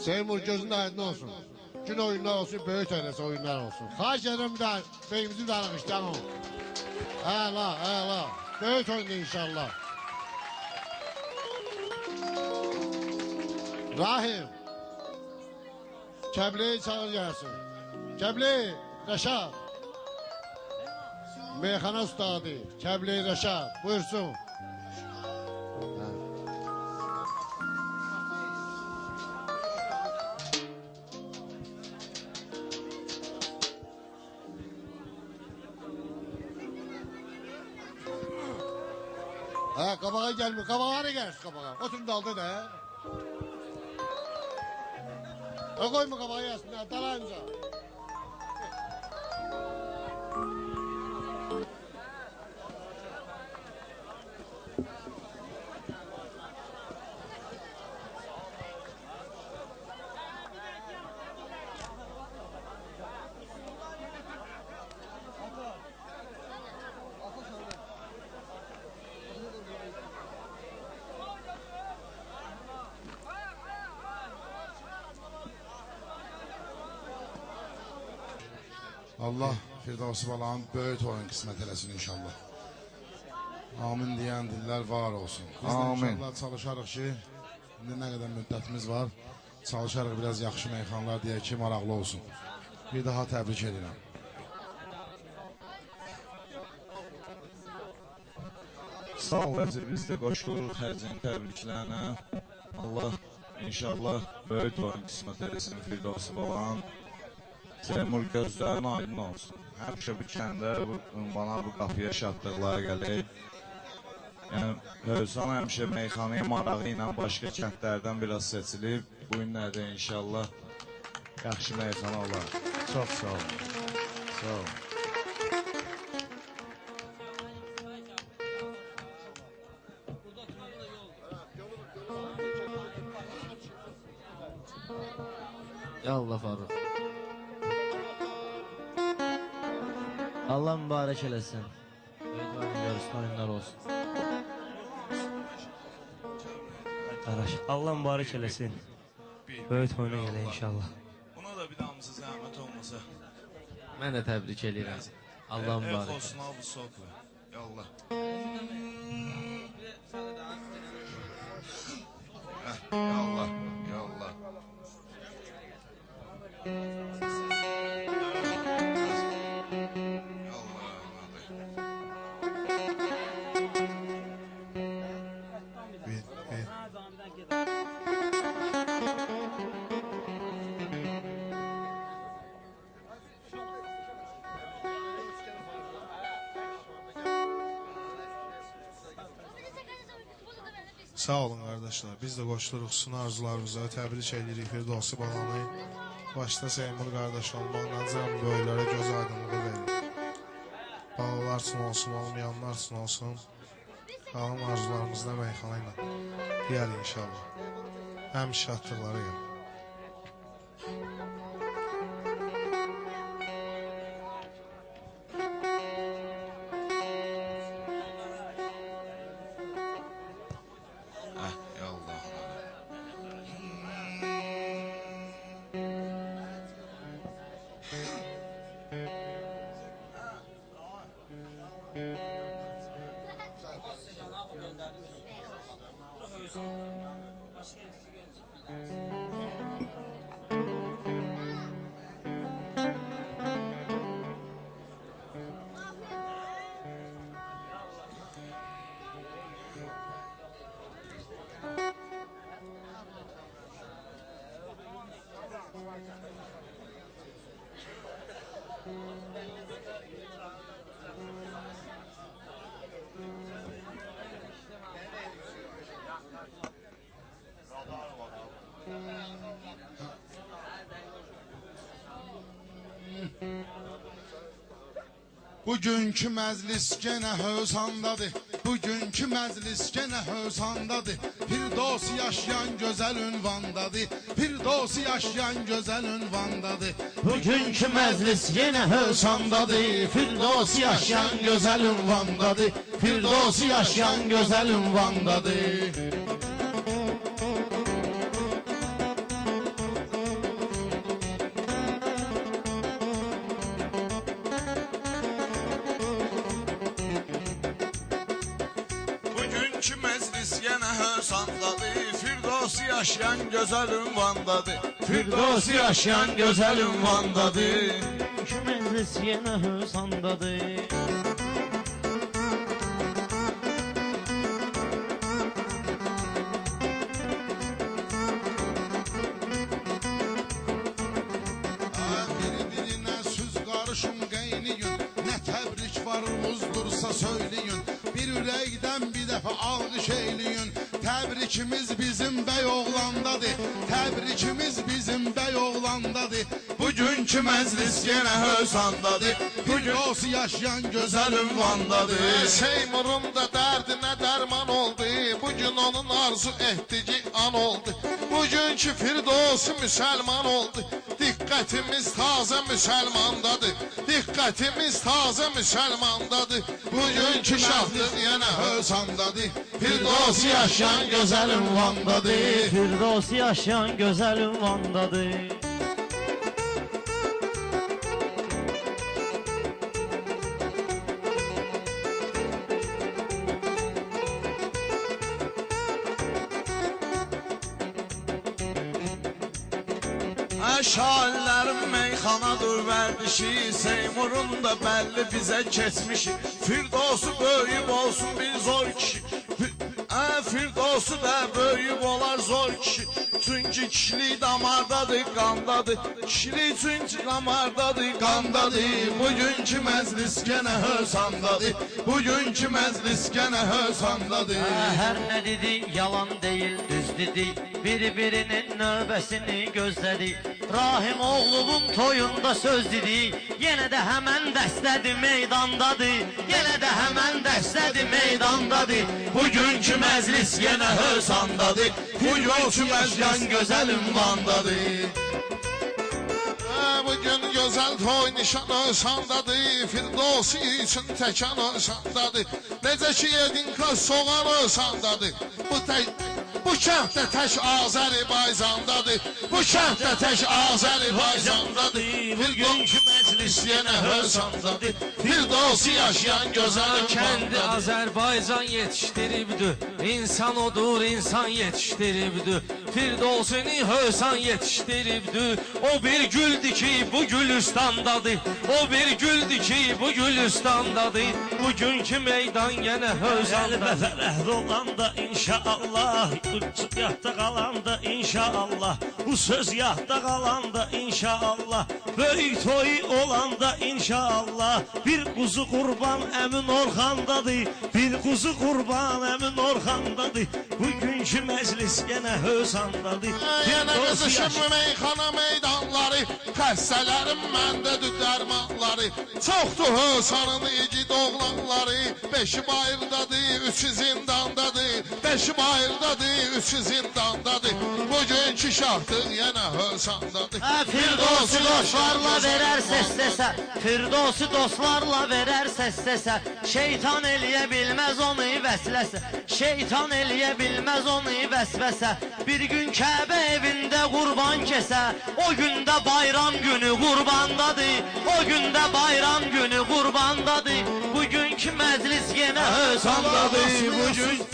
Seymur gözün aydın olsun. Gün oyunlar olsun, böyük oynası oyunlar olsun. Xahiş ederim bir daha beyimizi danışdan ol. Əla, əla. Böyük oyunda inşallah. Rahim. Kəbleyi çağır gəlsin. Kəbleyi, Rəşad. Meyxana ustadı, Kəbleyi Rəşad. Buyursun. Ha, qabağa gəlmir. Qabağa ne gəlsin qabağa? Oturun dalda da. Koyma qabağa gəlsin. Dalanca. Allah Firdavsi balanın böyük oyun qismət eləsin inşallah. Amin deyən dillər var olsun. Biz də inşallah çalışarıq ki, indi nə qədər müddətimiz var, çalışarıq biraz yaxşı meyxanlar deyək ki, maraqlı olsun. Bir daha təbrik edirəm. Sağ ol Vəzir, biz də qoşuluruq xərcin təbriklərinə. Allah inşallah böyük oyun qismət eləsin Firdavsi balanın. Seymur gözlərin aydın olsun. Həmişə bu kəndə bana bu qapıya şadlıqlar gəlir. Yəni, Hövsan həmişə meyxanaya marağı ilə başqa kəndlərdən biraz seçilib. Bu günlərdə inşallah yaxşı meyxana olar. Çox sağ olun. Sağ olun. Ya Allah Faruk. Allah mübarek eləsin. Oyunlar olsun. Allah mübarek eləsin. Böyük oyuna gələ inşallah. Buna da bir damızı zəhmət olmasa. Mən də təbrik edirəm. Allah mübarek olsun abi sokla. Ya Allah. Ya Allah. Ya Allah. Sağ olun qardaşlar. Biz də qoşuluruq sizin arzularınıza. Təbrik edirik Firdovsi balanı. Başda Seymur qardaş olmaqla cəm böyüklərə göz aydınlığı verir. Balalar üçün olsun, olmayanlar üçün olsun. Qalan arzularımızda meyxana ilə deyər inşallah. Həm şadlıqları ilə. Bugünkü məclis genə hövsandadır. Bugünkü məclis genə hövsandadır. Firdovsi yaşayan gözəl ünvandadır. Firdovsi yaşayan gözəl ünvandadır. Bugünkü məclis yenə hövsandadır. Firdovsi yaşayan gözəl ünvandadır. Firdovsi yaşayan gözəl ünvandadır. Bugünkü məclis yenə hövsandadır. Firdovsi yaşayan gözəl ünvandadır. Firdovsi yaşayan gözəl ünvandadır. Bugünkü məclis yenə hövsandadır. Bir-birinə söz qarışın qeyniyin. Nə təbrik var uzdursa söyleyin. Bir ürəkdən bir dəfə alqış eyleyin. Təbrikimiz bizim bəy oğlandadır. Təbrikimiz bizim bəy oğlandadır. Bugünkü məclis yenə hövsandadır. Firdovsi yaşayan gözəl ünvandadır. Seymur'un da dərdinə dərman oldu. Bugün onun arzu etdiyi an oldu. Bugünkü Firdovsi müsəlman oldu. Diqqətimiz tazə müsəlmandadır. Diqqətimiz tazə müsəlmandadır. Bugünkü şahdıq yenə hövsandadır. Firdovsi yaşayan gözəl ünvandadır. Firdovsi yaşayan gözəl ünvandadır. Şairlərin meyxanadır vərdişi. Seymur'un da bəlli bizə keçmişi. Firdovsi böyüyüb olsun bir zor kişi. Firdovsi da böyüyüb olar zor kişi. Çünki kişilik damardadır, qandadır. Kişilik çünki damardadır, qandadır. Bugünkü məclis genə hövsandadır. Bugünkü məclis genə hövsandadır. Hər nə dedik yalan deyil, düz dedik. Bir-birinin növbəsini gözlədik. Rahim oğlunun toyunda söz dedik. Yenə də həmən dəstədir meydandadır. Yenə də həmən dəstədir meydandadır. Bugünkü məclis yenə hövsandadır. Bugünkü məclis gözəl ünvandadır. Bugün gözəl toy nişan hövsandadır. Firdovsi üçün təkan hövsandadır. Necə ki yedin qaz soğan hövsandadır. Bu kənddə tək Azərbaycandadır. Bu kənddə tək Azərbaycandadır. Bugünkü məclis yenə hövsandadır. Firdovsi yaşayan gözəl Kendi ünvandadır. Azerbaycan yetiştiribdi. İnsan odur, insan yetiştiribdi. Firdovsini hövsan yetiştiribdi. O bir güldü ki bu gülüstandadır. O bir güldü ki bu gülüstandadır. Bugünkü meydan yenə hövsandadır. Fərəhli olanda inşallah, uçub yatda qalanda inşallah. Bu söz yadda qalanda inşallah, böyük toy olanda inşallah. Bir quzu qurban əmin Orxandadır, bir quzu qurban əmin Orxandadır. Bugünkü məclis yenə Hövsandadır. Yenə qızışım meyxana meydanları, xəstələrim məndədir dərmanları. Çoxdur Hövsanın igid oğlanları, beşi bayırdadır, üçü zindandadır. Beşi bayırdadır, üçü zindandadır. Bugünkü şahdıq yenə Hövsandadır. Firdevsi dostlarla verər səs-səsə, Firdevsi dostlarla verər səs-səsə. Şeytan eləyə bilməz onu vəsvəsə, şeytan eləyə bilməz onu vəsvəsə. Bir gün Kəbə evində qurban kəsə, o gündə bayram günü qurbandadır, o gündə bayram günü qurbandadır. Bugünkü məclis yenə Hövsandadır. Bugün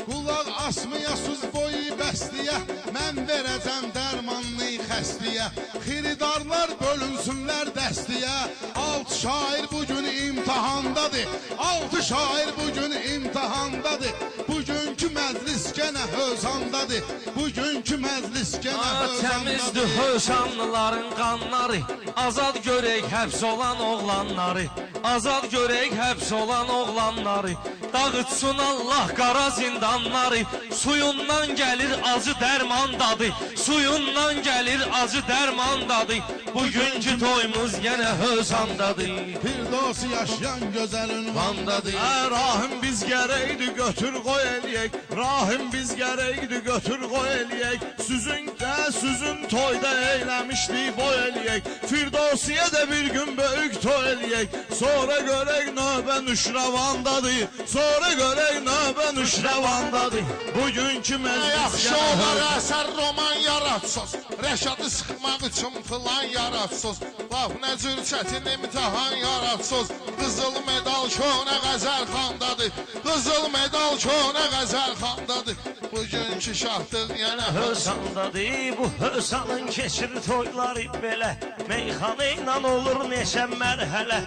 Qulaq asmayasız boyu bəstəyə, mən verəcəm dərmanlı xəstəyə. Xiridarlar bölünsünlər dəstəyə, 6 şair bugün imtihandadır, 6 şair bugün imtihandadır. Bugünkü məclis gənə Hövsandadır, bugünkü məclis gənə Təmizdir Hövsandadır. Hövsanlıların qanları, azad görək həbs olan oğlanları, azad görək həbs olan oğlanları. Dağıtsın Allah qara zindanları, suyundan gəlir acı dərmandadır, suyundan gəlir acı dərmandadır. Bugünkü toyumuz yenə Hövsandadır. Firdevsi yaşayan gözəl ünvandadır. Rahim biz gərəkdir götür qoy eləyək, Rahim biz gərəkdir götür qoy eləyək. Süzün toyda eyləmişdik boy eləyək, Firdevsiyə də bir gün böyük toy eləyək. Sonra görək növbə Nüşrəvandadır, sonra görək növbə Nüşrəvandadır. Bugünkü məclis Yaxşı olar əsər roman yaratsız, Rəşadı sıxmaq üçün filan yaratsız. Bax nə cür çətin imtihan yaratsız. Qızıl medal köhnə Qəzəl xandadır, qızıl medal köhnə Qəzəl xandadır. Bugünkü şahdıq yenə Hövsandadır, bu Hövsanın keçir toyları belə, meyxana ilə olur neçə mərhələ.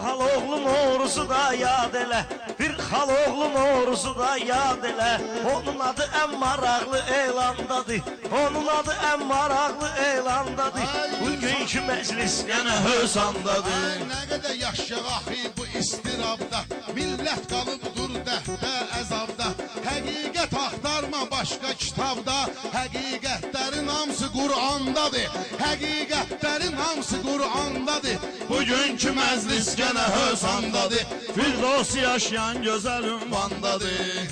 Xal oğlum oruzu da yad elə, bir xal oğlum oruzu da yad elə. Onun adı ən maraqlı elandadır, onun adı ən maraqlı elandadır. Bugünkü məclis yenə Hövsandadır. Ay, nə qədər yaşayaq axı bu istirabda, millət qalıbdır dəhddə, əzabda. Həqiqət axtarma başqa kitabda, həqiqətlərin hamısı Qur'andadır, həqiqətlərin hamısı Qur'andadır. Bugünkü məclis gənə Hövsandadır, Firdevsi yaşayan gözəl ünvandadır.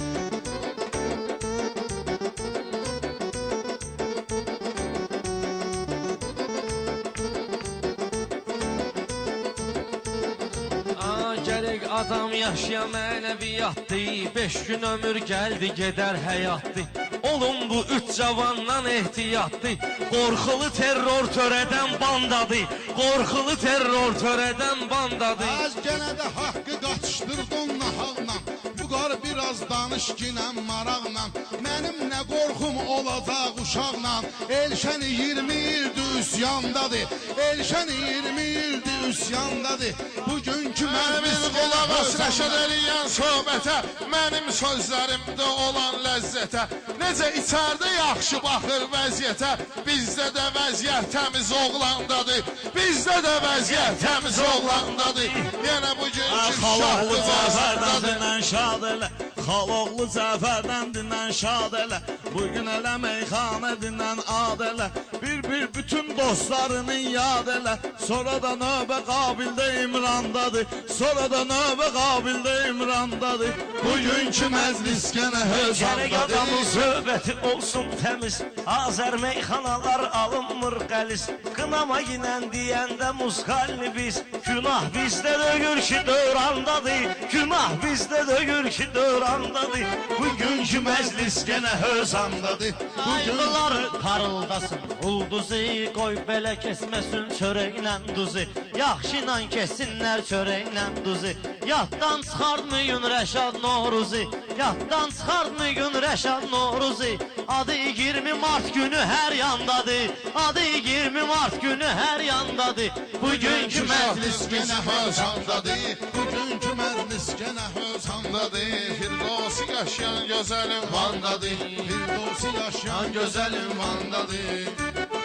Gərək adam yaşaya mənəviyyatdır, 5 gün ömür gəldi gedər həyatdır. Olun bu 3 cavandan ehtiyatdır, qorxulu terror törədən bandadır, qorxulu terror törədən bandadır. Az gənə də haqqı qaçışdırdın nahaqla, Vüqar biraz danış ginən maraqla. Mənim nə qorxum olacaq uşaqla, Elşəni 20 ildir üsyandadır, Elşəni 20 ildir üsyandadır. Bugünkü məclis qulaq as Rəşad eləyən söhbətə, mənim sözlərimdə olan ləzzətə. Necə içərdə yaxşı baxır vəziyyətə, bizdə də vəziyyət təmiz oğlandadır, bizdə də vəziyyət təmiz oğlandadır. Yenə bugünkü Xaloğlu Cəfərdən şahdıdır. dinən şad elə, Xaloğlu Cəfərdən dinən şad elə, bugün elə meyxana dinən ad elə. Bir bütün dostlarını yad elə, sonra da növbə qabildə İmrandadır, sonra da növbə qabildə İmrandadır. Bugünkü məclis gənə Gərək adamın Hövsandadır. söhbəti olsun təmiz, Azər meyxanalar alınmır qəliz. Qınama ginən deyəndə musqalini biz, günah bizdə döyür ki dövrandadır, günah bizdə döyür ki dövrandadır. Bugünkü məclis gənə Hövsandadır. Ayqıları parıldasın, ulduzu, qoy belə kesməsin çörəklə duzu. Yaxşıyla kessinlər çörəklə duzu. Yaddan çıxartmayın Rəşad Noruzi, yaddan çıxartmayın Rəşad Noruzi. Adı 20 Mart günü hər yandadır, adı 20 Mart günü hər yandadır. Bugünkü məclis gənə Hövsandadır, Bugünkü məclis gənə Hövsandadır. Firdevsi yaşayan gözəl ünvandadır, Firdevsi yaşayan gözəl ünvandadır.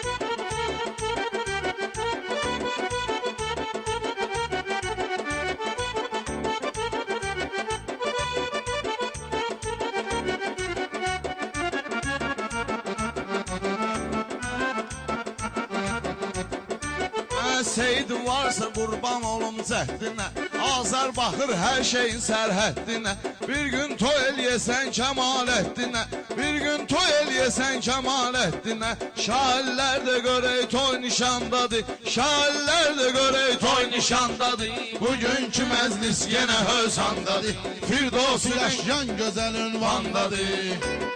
Seyid varsa qurban olum cəhdinə Azər baxır hər şeyin sərhəddinə Bir gün toy eləyəsən Kəmaləddinə Bir gün toy eləyəsən Kəmaləddinə Şairlər də görək toy nişandadır Şairlər də görək toy nişandadır Bugünkü məclis yenə hövsandadır Firdovsi yaşayan gözəl ünvandadır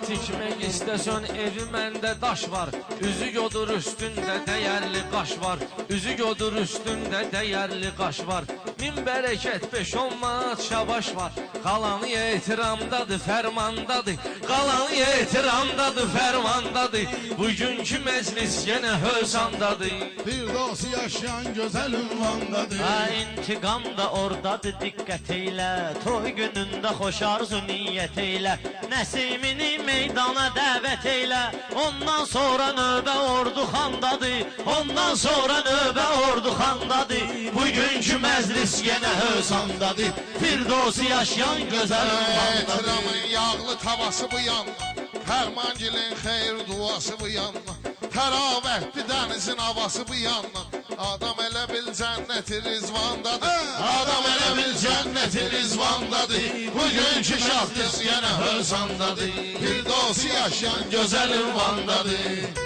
Tikmək istəsən evi məndə daş var Üzü gödür üstündə dəyərli qaş var Üzü gödür üstündə dəyərli qaş var Min bərəkət 5-10 manat şabaş var Qalanı etiramdadır, fərmandadır Qalanı etiramdadır, fərmandadır Bugünkü məclis yenə hövsandadır Firdovsi yaşayan gözəl ünvandadır İntiqam da oradadır, diqqət eylə Toy günündə xoş arzu niyyət eylə Nəsimini meydana dəvət eylə Ondan sonra növbə ordu xandadır Ondan sonra növbə ordu xandadır Bugünkü məclis yenə hövsandadır Firdovsi yaşayan gözəl ünvandadır Etiramın yağlı tavası bu yanına Fərmangilin xeyir duası bu yanına Təravətli dənizin havası bu yanına Adam elə bil cənnəti rizvandadır Adam elə bil cənnəti rizvandadır Bugünkü şahdız yenə hövsandadır Firdovsi yaşayan gözəl ünvandadır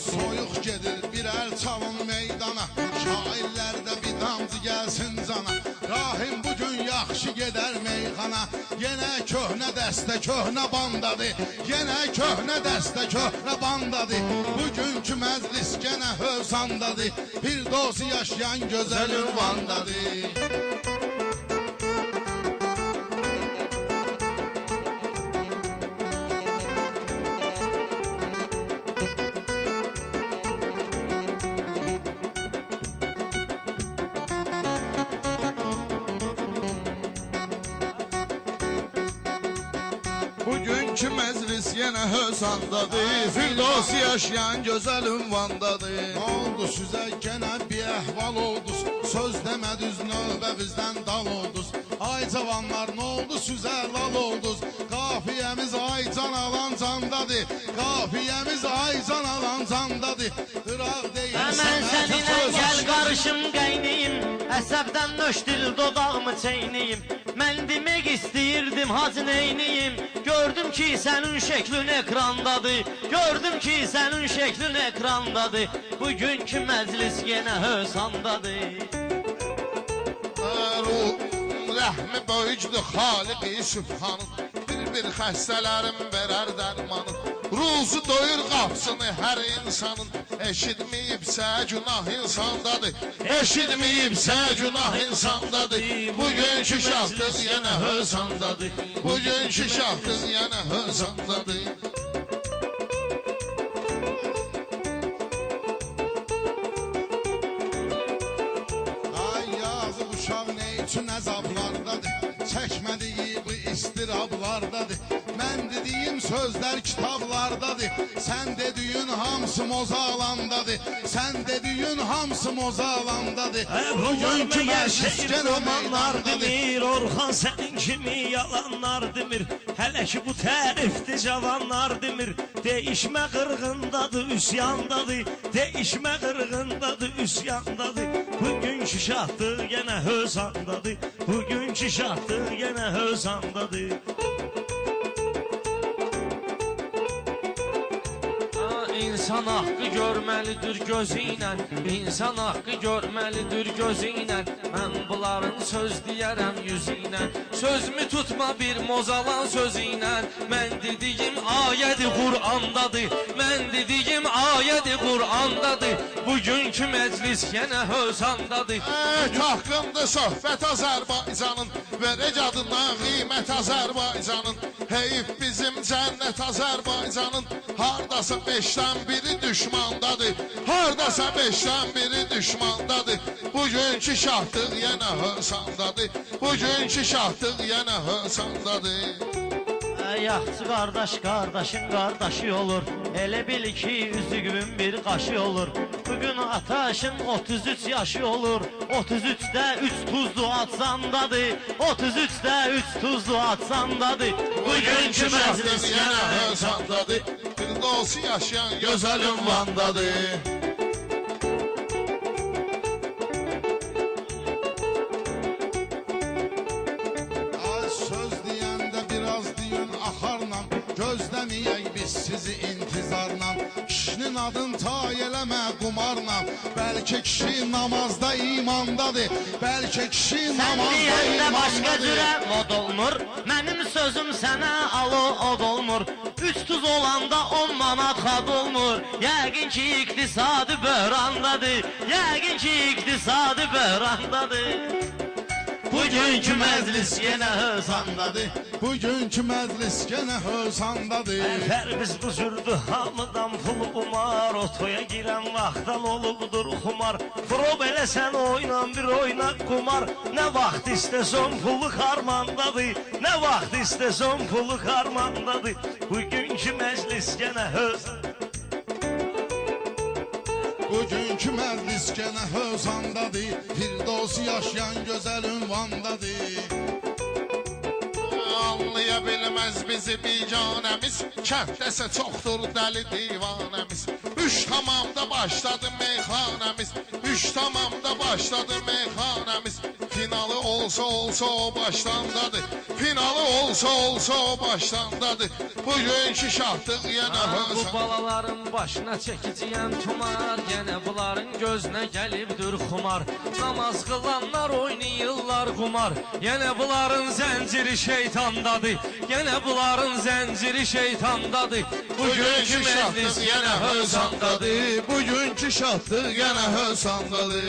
Soyuq gedir birər çalın meydana Şairlər də bir damcı gəlsin cana Rahim bugün yaxşı gedər meyxana Yenə köhnə dəstə köhnə bandadır Yenə köhnə dəstə köhnə bandadır Bugünkü məclis yenə hövsandadır Firdovsi yaşayan gözəl ünvandadır Bugünkü məclis yenə hövsandadır Firdovsi yaşayan gözəl ünvandadır Ne oldu sizə gene bir əhval olduz Söz demədüz növbə bizdən dal olduz Ay cavanlar ne oldu sizə lal olduz Qafiyəmiz ay can alan candadır Qafiyəmiz ay can alan candadır Qıraq deyil Hemen seninle gel karışım qaynayım Əsəbdən nöşdül dodağımı çeynəyim Mən demək istəyirdim hacı neyniyim Gördüm ki sənin şəklin ekrandadır Gördüm ki sənin şəklin ekrandadır Bugünkü məclis yenə hövsandadır Rəhmi böyükdür Xaliqi Sübhanın Bir xəstələrin verər dərmanın Ruzu doyur qapsını hər insanın Eşitməyibsə günah insandadır Eşitməyibsə günah insandadır Bugünkü şahdız yenə hövsandadır Bugünkü şahdız yenə hövsandadır Ay yazıq uşaq ne üçün əzablardadır Çəkmədiyi bu istirablardadır Mən dediyim sözlər kitablardadır Sən dediyin hamısı mozalandadır Sən dediyin hamısı mozalandadır Bugünkü məclis gene romanlardır Orxan sənin kimi yalanlar demir Hələ ki bu tərifdir cavanlar demir Değişmə qırğındadır, üsyandadır Değişmə qırğındadır, üsyandadır Bugünkü şahdıq yenə hövsandadır Bugünkü şahdıq yenə hövsandadır İnsan haqqı görməlidir gözü ilə İnsan haqqı görməlidir gözü ilə Mən bunların söz deyərəm yüzü ilə Sözümü tutma bir mozalan sözü ilə Mən dediyim ayədi Qur'andadır Mən dediyim ayədi Qur'andadır Bugünkü məclis yenə hövsandadır Haqqındır söhbət Azərbaycanın Verək adına qiymət Azərbaycanın Heyif bizim cənnət Azərbaycanın Hardasa 5'ten biri düşmandadır Hardasa 5'ten biri düşmandadır Bugünkü şahdıq yenə hısandadır. Bugünkü şahdıq yenə hısandadır. Yaxçı qardaş qardaşın qardaşı olur. Elə bil ki üzüğün bir qaşı olur. Bugün ataşın 33 yaşı olur. 33'də 3 tuzlu atsandadır. 33'də 3 tuzlu atsandadır. Bugünkü məclis yenə hısandadır. Firdevsi yaşayan gözəl ünvandadır. Söz deyəndə biraz deyin axarla, gözləməyək biz sizi intizarla. Kişinin adın tay eləmə qumarla, bəlkə kişi namazda imandadır, bəlkə kişi namazda deyəndə başqa imandadır. cürə mod olmur. Mənim sözüm sənə alo od olmur. 3 tuz olanda 10 manat xad olmur. Yəqin ki iqtisadi böhrandadır. Yəqin ki iqtisadi böhrandadır. Bugünkü məclis yenə hısandadır. Bugünkü məclis yenə hısandadır. Pərviz bu cürdür hamıdan pul umar. Otoya girən vaxtdan olubdur xumar. Prob eləsən oynan bir oynak qumar. Nə vaxt istəsən pulu karmandadır. Nə vaxt istəsən pulu karmandadır. Bugünkü məclis yenə hısandadır. Bugünkü məclis yenə hısandadır. Firdevsi yaşayan gözəl ünvandadır. Anlaya bilməz bizi biganəmiz. Kətdəsə çoxdur dəli divanəmiz. 3 tamamda başladı meyxanəmiz. 3 tamamda başladı meyxanəmiz. Finalı olsa olsa o başlandadır. Finalı olsa olsa o başlandadır. Bugünkü şahdıq yenə Bu hısandadır. balaların başına çəkiciyən tumar. Yenə bunların gözünə gəlibdir xumar. Namaz qılanlar oynayırlar qumar. Yenə bunların zənciri şeytandadır. Yenə bunların zənciri şeytandadır. Bugünkü şahdıq yenə hısandadır. Bugünkü şahdıq yenə hısandadır.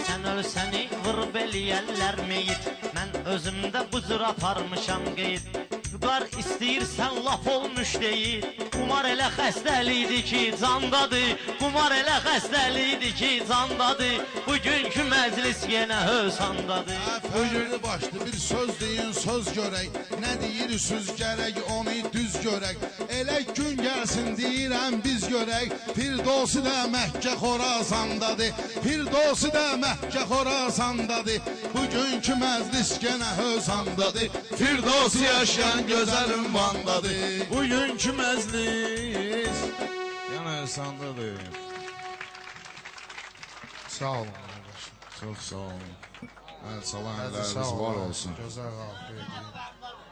Sən ölsəni vurub eləyərlər meyit. Mən özümdə bu cür aparmışam qeyd. Qar istəyirsən laf olmuş deyil. Qumar elə xəstəlikdir ki candadır. Qumar elə xəstəlikdir ki candadır. Bugünkü məclis yenə hısandadır. Fərqli başlı bir söz deyin söz görək. Nə deyirsiniz gərək onu düz görək. Elə gün gəlsin deyirəm biz görək. Firdevsi də Məkkə Xorasandadır. Firdevsi də Məkkə Xorasandadır. Bugünkü məclis yenə hısandadır. Firdevsi yaşayan gözəl ünvandadır. Bugünkü məclis yenə hısandadır. Sağ olun qardaş. Çox sağ olun. Salam Hadi əlləriniz sağ var olun. olsun. Gözəl qalıb.